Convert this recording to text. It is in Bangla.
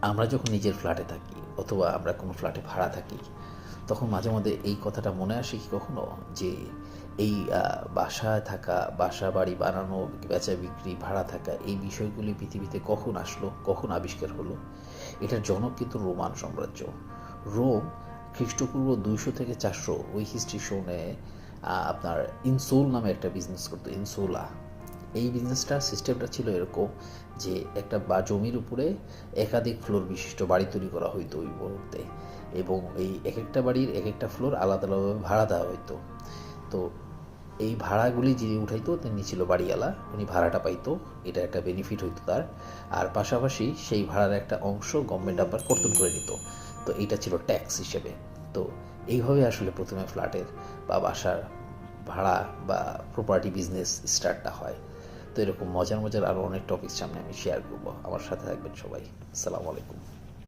আমরা যখন নিজের ফ্ল্যাটে থাকি অথবা আমরা কোনো ফ্ল্যাটে ভাড়া থাকি, তখন মাঝে মধ্যে এই কথাটা মনে আসে কি কখনো যে এই বাসায় থাকা, বাসা বাড়ি বানানো, বেচা বিক্রি, ভাড়া থাকা, এই বিষয়গুলি পৃথিবীতে কখন আসলো, কখন আবিষ্কার হলো? এটার জনক কিন্তু রোমান সাম্রাজ্য। রোম খ্রিস্টপূর্ব 200 থেকে 400 ওই হিস্ট্রি শোনে আপনার ইনসোল নামে একটা বিজনেস করতো, ইনসোলা। এই বিজনেসটার সিস্টেমটা ছিল এরকম যে একটা জমির উপরে একাধিক ফ্লোর বিশিষ্ট বাড়ি তৈরি করা হইতো ওই মুহূর্তে, এবং এই এক একটা বাড়ির এক একটা ফ্লোর আলাদা আলাদাভাবে ভাড়া দেওয়া হইতো। তো এই ভাড়াগুলি যিনি উঠাইতো তিনি ছিল বাড়িওয়ালা, উনি ভাড়াটা পাইতো, এটা একটা বেনিফিট হইতো তার। আর পাশাপাশি সেই ভাড়ার একটা অংশ গভর্নমেন্ট আবার কর্তন করে নিত। তো এইটা ছিল ট্যাক্স হিসেবে। তো এইভাবে আসলে প্রথমে ফ্ল্যাটের বা বাসার ভাড়া বা প্রপার্টি বিজনেস স্টার্টটা হয়। তো এরকম মজার মজার আরও অনেক টপিক সামনে আমি শেয়ার করবো। আমার সাথে থাকবেন সবাই। আসসালামু আলাইকুম।